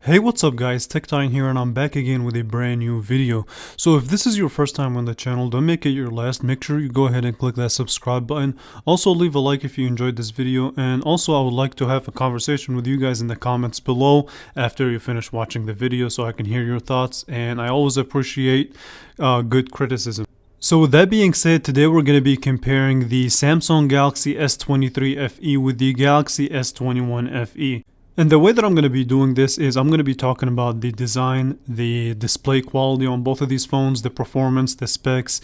Hey, what's up guys, TechTine here and I'm back again with a brand new video. So if this is your first time on the channel, don't make it your last. Make sure you go ahead and click that subscribe button. Also leave a like if you enjoyed this video, and also I would like to have a conversation with you guys in the comments below after you finish watching the video so I can hear your thoughts, and I always appreciate good criticism. So with that being said, today we're going to be comparing the Samsung Galaxy S23 FE with the Galaxy S21 FE. And the way that I'm going to be doing this is I'm going to be talking about the design, the display quality on both of these phones, the performance, the specs,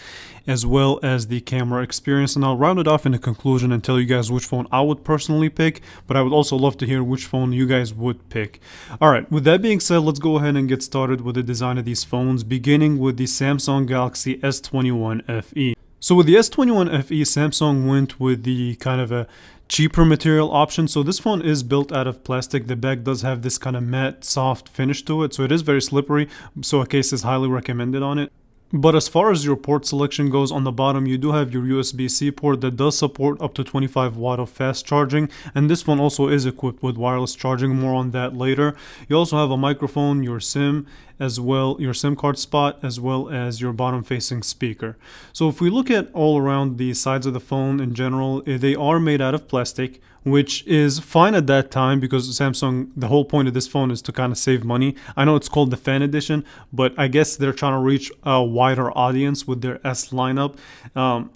as well as the camera experience. And I'll round it off in the conclusion and tell you guys which phone I would personally pick, but I would also love to hear which phone you guys would pick. Alright, with that being said, let's go ahead and get started with the design of these phones, beginning with the Samsung Galaxy S21 FE. So with the S21 FE, Samsung went with the kind of a cheaper material option. So this phone is built out of plastic. The back does have this kind of matte soft finish to it, so it is very slippery, so a case is highly recommended on it. But as far as your port selection goes, on the bottom you do have your USB-C port that does support up to 25 watt of fast charging, and this phone also is equipped with wireless charging. More on that later. You also have a microphone, your SIM, as well your SIM card spot, as well as your bottom facing speaker. So if we look at all around the sides of the phone in general, they are made out of plastic, which is fine at that time because Samsung, the whole point of this phone is to kind of save money. I know it's called the Fan Edition, but I guess they're trying to reach a wider audience with their S lineup,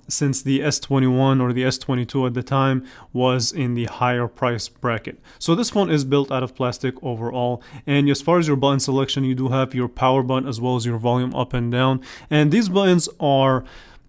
since the S21 or the S22 at the time was in the higher price bracket. So this phone is built out of plastic overall, and as far as your button selection, you do have your power button as well as your volume up and down, and these buttons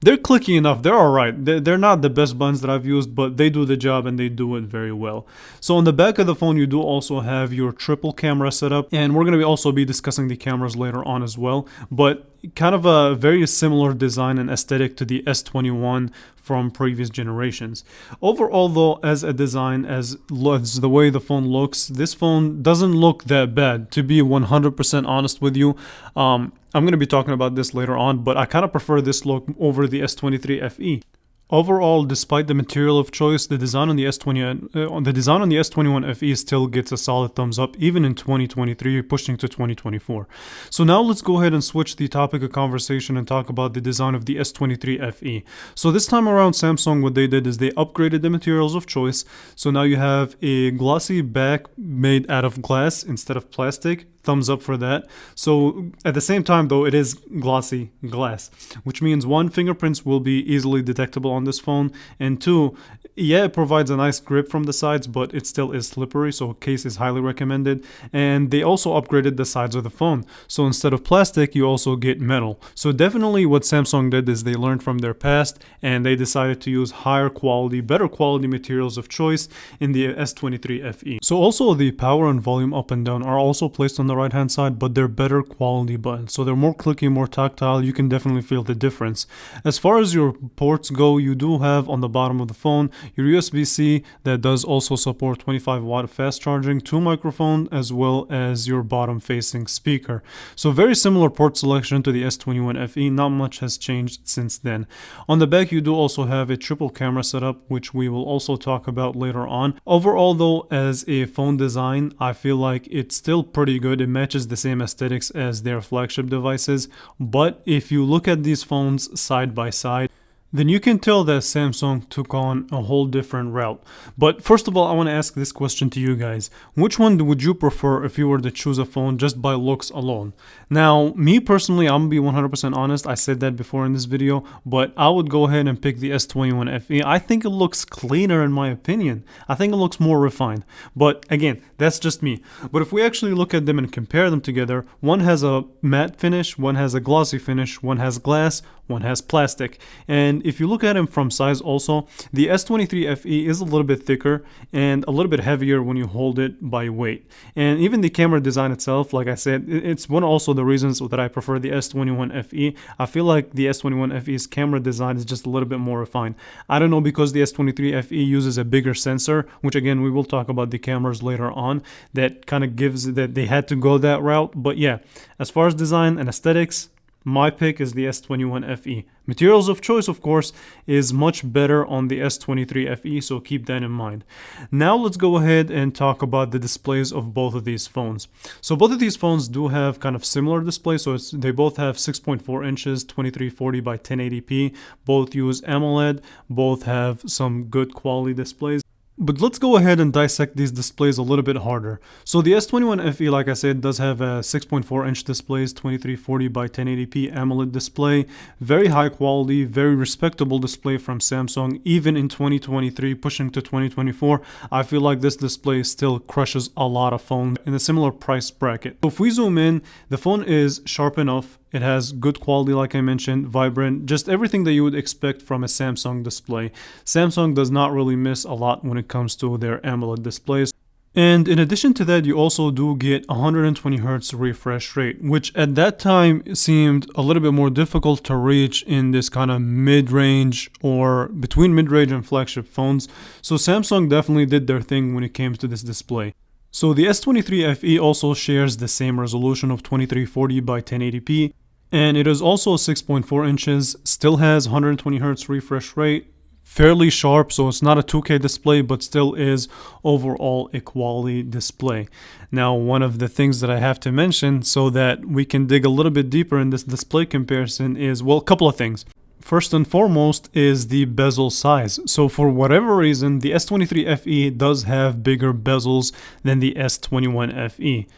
they're clicky enough. They're alright. They're not the best buttons that I've used, but they do the job and they do it very well. So on the back of the phone, you do also have your triple camera setup, and we're going to also be discussing the cameras later on as well. But kind of a very similar design and aesthetic to the S21 from previous generations. Overall though, as a design, as the way the phone looks, this phone doesn't look that bad, to be 100% honest with you. I'm going to be talking about this later on, but I kind of prefer this look over the S23 FE. Overall, despite the material of choice, the design on the S21 FE still gets a solid thumbs up, even in 2023, pushing to 2024. So now let's go ahead and switch the topic of conversation and talk about the design of the S23 FE. So this time around, Samsung, what they did is they upgraded the materials of choice. So now you have a glossy back made out of glass instead of plastic. Thumbs up for that. So at the same time though, it is glossy glass, which means one, fingerprints will be easily detectable on this phone, and two, yeah, it provides a nice grip from the sides, but it still is slippery, so case is highly recommended. And they also upgraded the sides of the phone, so instead of plastic you also get metal. So definitely what Samsung did is they learned from their past and they decided to use higher quality, better quality materials of choice in the S23 FE. So also the power and volume up and down are also placed on the right hand side, but they're better quality buttons, so they're more clicky, more tactile. You can definitely feel the difference. As far as your ports go, you do have on the bottom of the phone your USB-C that does also support 25 watt of fast charging, 2 microphone, as well as your bottom facing speaker. So very similar port selection to the S21 FE. Not much has changed since then. On the back you do also have a triple camera setup, which we will also talk about later on. Overall though, as a phone design, I feel like it's still pretty good. It matches the same aesthetics as their flagship devices, but if you look at these phones side by side, then you can tell that Samsung took on a whole different route. But first of all, I want to ask this question to you guys. Which one would you prefer if you were to choose a phone just by looks alone? Now, me personally, I'm going to be 100% honest. I said that before in this video, but I would go ahead and pick the S21 FE. I think it looks cleaner in my opinion. I think it looks more refined. But again, that's just me. But if we actually look at them and compare them together, one has a matte finish, one has a glossy finish, one has glass, one has plastic. And if you look at them from size also, the S23 FE is a little bit thicker and a little bit heavier when you hold it by weight. And even the camera design itself, like I said, it's one also the reasons that I prefer the S21 FE. I feel like the S21 FE's camera design is just a little bit more refined. I don't know, because the S23 FE uses a bigger sensor, which again, we will talk about the cameras later on, that kind of gives that they had to go that route. But yeah, as far as design and aesthetics, my pick is the S21 FE. Materials of choice, of course, is much better on the S23 FE, so keep that in mind. Now let's go ahead and talk about the displays of both of these phones. So both of these phones do have kind of similar displays, so they both have 6.4 inches, 2340 by 1080p, both use AMOLED, both have some good quality displays. But let's go ahead and dissect these displays a little bit harder. So the S21 FE, like I said, does have a 6.4 inch displays, 2340 by 1080p AMOLED display. Very high quality, very respectable display from Samsung. Even in 2023, pushing to 2024, I feel like this display still crushes a lot of phones in a similar price bracket. So if we zoom in, the phone is sharp enough. It has good quality, like I mentioned, vibrant, just everything that you would expect from a Samsung display. Samsung does not really miss a lot when it comes to their AMOLED displays. And in addition to that, you also do get 120 Hz refresh rate, which at that time seemed a little bit more difficult to reach in this kind of mid-range or between mid-range and flagship phones. So Samsung definitely did their thing when it came to this display. So the S23 FE also shares the same resolution of 2340 by 1080p, and it is also 6.4 inches, still has 120 Hz refresh rate, fairly sharp, so it's not a 2K display, but still is overall a quality display. Now, one of the things that I have to mention so that we can dig a little bit deeper in this display comparison is, well, a couple of things. First and foremost is the bezel size. So for whatever reason, the S23 FE does have bigger bezels than the S21 FE.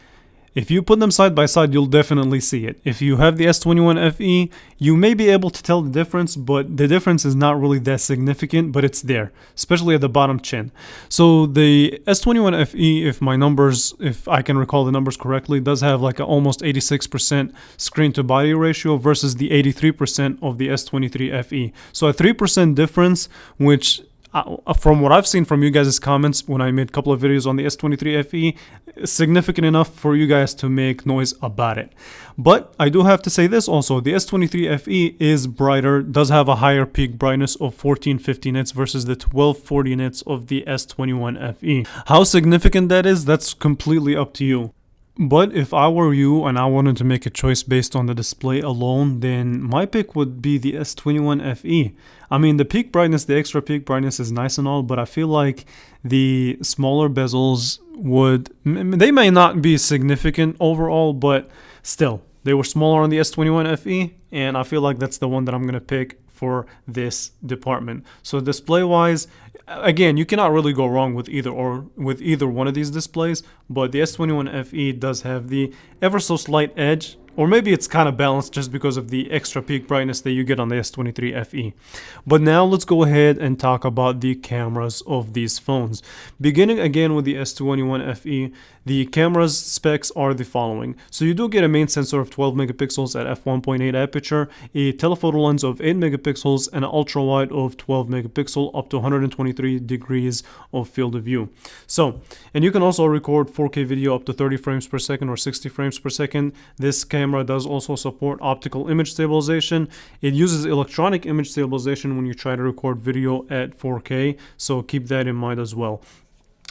If you put them side by side, you'll definitely see it. If you have the S21 FE, you may be able to tell the difference, but the difference is not really that significant, but it's there, especially at the bottom chin. So the S21 FE, if I can recall the numbers correctly, does have like an almost 86% screen to body ratio versus the 83% of the S23 FE. So a 3% difference, which from what I've seen from you guys' comments when I made a couple of videos on the S23 FE, significant enough for you guys to make noise about it. But I do have to say this also, the S23 FE is brighter, does have a higher peak brightness of 1450 nits versus the 1240 nits of the S21 FE. How significant that is, that's completely up to you. But if I were you and I wanted to make a choice based on the display alone, then my pick would be the S21 FE. I mean, the peak brightness, the extra peak brightness is nice and all, but I feel like the smaller bezels they may not be significant overall, but still, they were smaller on the S21 FE, and I feel like that's the one that I'm going to pick for this department. So display wise, again, you cannot really go wrong with either one of these displays, but the S21 FE does have the ever so slight edge, or maybe it's kind of balanced just because of the extra peak brightness that you get on the S23 FE. But now let's go ahead and talk about the cameras of these phones. Beginning again with the S21 FE, the camera's specs are the following. So you do get a main sensor of 12 megapixels at f1.8 aperture, a telephoto lens of 8 megapixels, and an ultra wide of 12 megapixel up to 123 degrees of field of view. So, and you can also record 4K video up to 30 frames per second or 60 frames per second. This camera does also support optical image stabilization. It uses electronic image stabilization when you try to record video at 4K, so keep that in mind as well.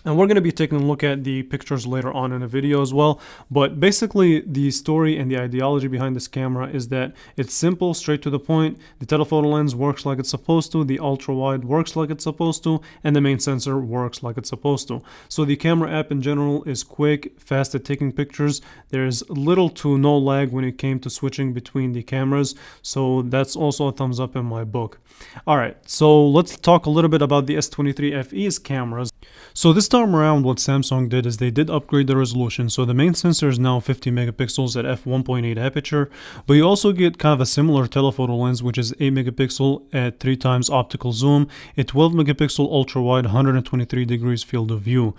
And we're going to be taking a look at the pictures later on in the video as well. But basically, the story and the ideology behind this camera is that it's simple, straight to the point. The telephoto lens works like it's supposed to. The ultra wide works like it's supposed to. And the main sensor works like it's supposed to. So the camera app in general is quick, fast at taking pictures. There's little to no lag when it came to switching between the cameras. So that's also a thumbs up in my book. Alright, so let's talk a little bit about the S23 FE's cameras. So this time around, what Samsung did is they did upgrade the resolution. So the main sensor is now 50 megapixels at f1.8 aperture, but you also get kind of a similar telephoto lens, which is 8 megapixel at 3 times optical zoom, a 12 megapixel ultra wide, 123 degrees field of view.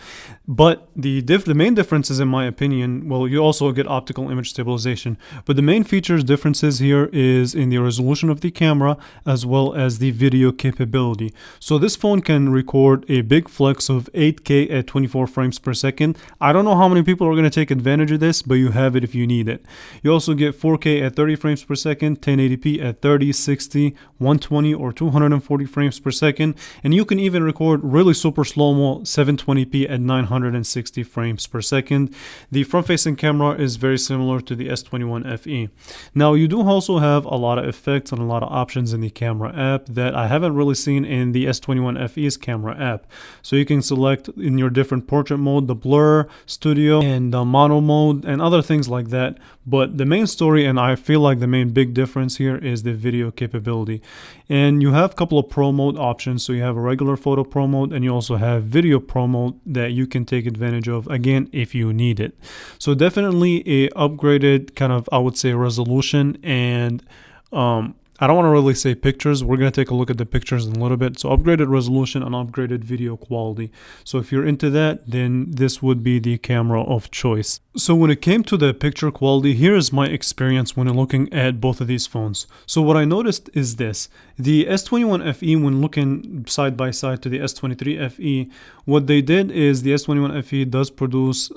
But the main differences, in my opinion, well, you also get optical image stabilization, but the main features differences here is in the resolution of the camera as well as the video capability. So this phone can record a big flex of 8K 4K at 24 frames per second. I don't know how many people are going to take advantage of this, but you have it if you need it. You also get 4K at 30 frames per second, 1080p at 30, 60, 120, or 240 frames per second, and you can even record really super slow-mo 720p at 960 frames per second. The front-facing camera is very similar to the S21 FE. Now, you do also have a lot of effects and a lot of options in the camera app that I haven't really seen in the S21 FE's camera app. So you can select in your different portrait mode, the blur, studio, and mono mode, and other things like that. But the main story, and I feel like the main big difference here, is the video capability. And you have a couple of pro mode options. So you have a regular photo pro mode, and you also have video pro mode that you can take advantage of, again, if you need it. So definitely a upgraded kind of, I would say, resolution, and I don't want to really say pictures. We're going to take a look at the pictures in a little bit. So upgraded resolution and upgraded video quality. So if you're into that, then this would be the camera of choice. So when it came to the picture quality, here is my experience when looking at both of these phones. So what I noticed is this. The S21 FE, when looking side by side to the S23 FE, what they did is the S21 FE does produce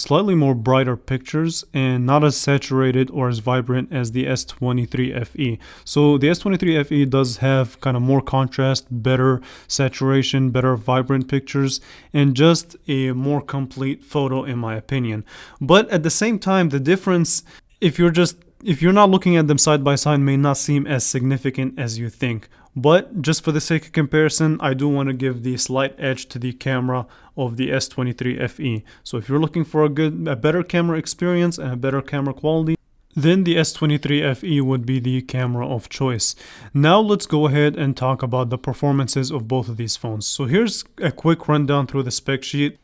slightly more brighter pictures and not as saturated or as vibrant as the S23 FE. So the S23 FE does have kind of more contrast, better saturation, better vibrant pictures, and just a more complete photo in my opinion. But at the same time, the difference, if you're not looking at them side by side, may not seem as significant as you think. But just for the sake of comparison, I do want to give the slight edge to the camera of the S23 FE. So if you're looking for a better camera experience and a better camera quality, then the S23 FE would be the camera of choice. Now let's go ahead and talk about the performances of both of these phones. So here's a quick rundown through the spec sheet,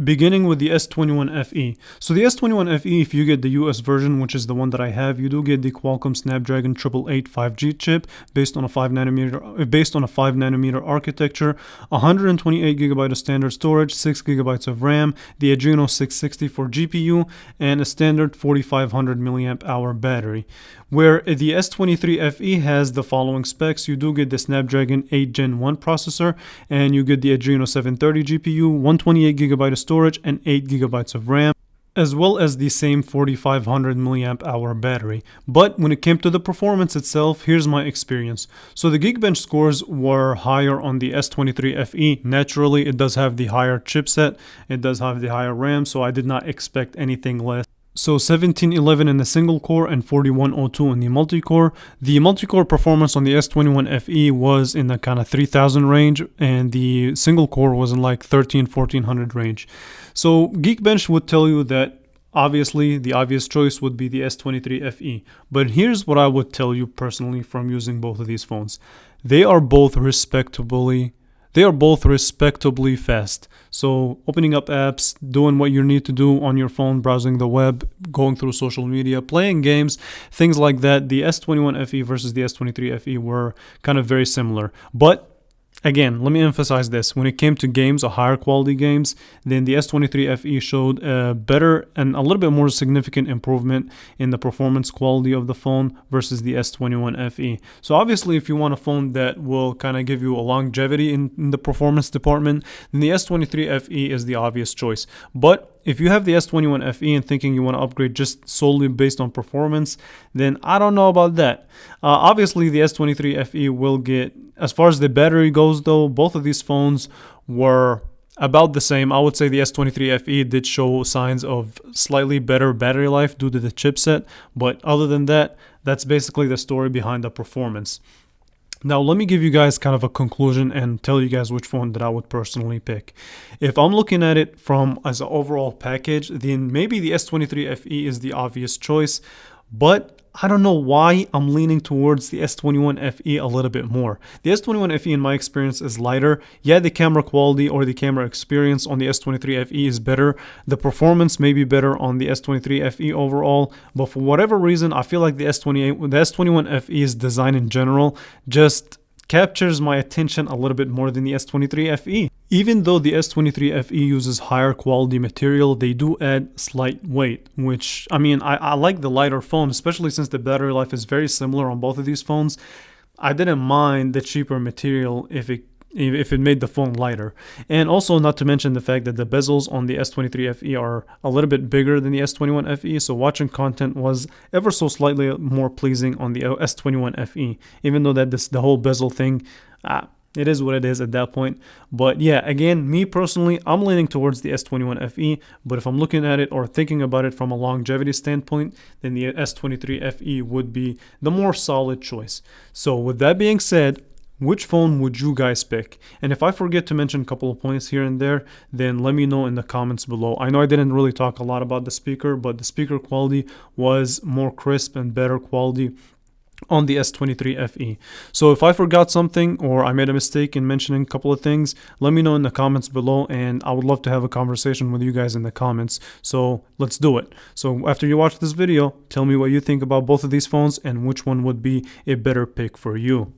beginning with the S21 FE. So the S21 FE, if you get the US version, which is the one that I have, you do get the Qualcomm Snapdragon 888 5G chip based on a 5 nanometer architecture, 128 GB of standard storage, 6 GB of RAM, the Adreno 660 for GPU, and a standard 4500 milliamp hour battery. Where the S23 FE has the following specs: you do get the Snapdragon 8 Gen 1 processor, and you get the Adreno 730 GPU, 128 GB of storage, and 8 GB of RAM, as well as the same 4500 milliamp hour battery. But when it came to the performance itself, here's my experience. So the Geekbench scores were higher on the S23 FE. Naturally, it does have the higher chipset, it does have the higher RAM, so I did not expect anything less. So 1711 in the single core and 4102 in the multi-core. The multi-core performance on the S21 FE was in the kind of 3000 range, and the single core was in like 1400 range. So Geekbench would tell you that obviously the obvious choice would be the S23 FE. But here's what I would tell you personally from using both of these phones. They are both respectably fast. So opening up apps, doing what you need to do on your phone, browsing the web, going through social media, playing games, things like that. The S21 FE versus the S23 FE were kind of very similar. But again, let me emphasize this. When it came to games, higher quality games, then the S23 FE showed a better and a little bit more significant improvement in the performance quality of the phone versus the S21 FE. So obviously, if you want a phone that will kind of give you a longevity in the performance department, then the S23 FE is the obvious choice. But if you have the S21 FE and thinking you want to upgrade just solely based on performance, then I don't know about that. Obviously, the S23 FE will get, as far as the battery goes though, both of these phones were about the same. I would say the S23 FE did show signs of slightly better battery life due to the chipset, but other than that, that's basically the story behind the performance. Now, let me give you guys kind of a conclusion and tell you guys which phone that I would personally pick. If I'm looking at it from as an overall package, then maybe the S23 FE is the obvious choice, but I don't know why I'm leaning towards the S21 FE a little bit more. The S21 FE in my experience is lighter. Yeah, the camera quality or the camera experience on the S23 FE is better. The performance may be better on the S23 FE overall, but for whatever reason, I feel like the S21 FE's design in general just captures my attention a little bit more than the S23 FE. Even though the S23 FE uses higher quality material, they do add slight weight, which, I mean, I like the lighter phone, especially since the battery life is very similar on both of these phones. I didn't mind the cheaper material if it if it made the phone lighter. And also, not to mention the fact that the bezels on the S23 FE are a little bit bigger than the S21 FE, so watching content was ever so slightly more pleasing on the S21 FE, even though that the whole bezel thing, it is what it is at that point. But yeah, again, me personally, I'm leaning towards the S21 FE, but if I'm looking at it or thinking about it from a longevity standpoint, then the S23 FE would be the more solid choice. So with that being said, which phone would you guys pick? And if I forget to mention a couple of points here and there, then let me know in the comments below. I know I didn't really talk a lot about the speaker, but the speaker quality was more crisp and better quality on the S23 FE. So if I forgot something or I made a mistake in mentioning a couple of things, let me know in the comments below, and I would love to have a conversation with you guys in the comments. So let's do it. So after you watch this video, tell me what you think about both of these phones and which one would be a better pick for you.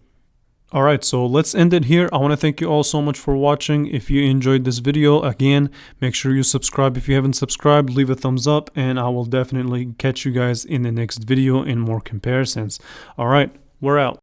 Alright, so let's end it here. I want to thank you all so much for watching. If you enjoyed this video, again, make sure you subscribe if you haven't subscribed, leave a thumbs up, and I will definitely catch you guys in the next video in more comparisons. Alright, we're out.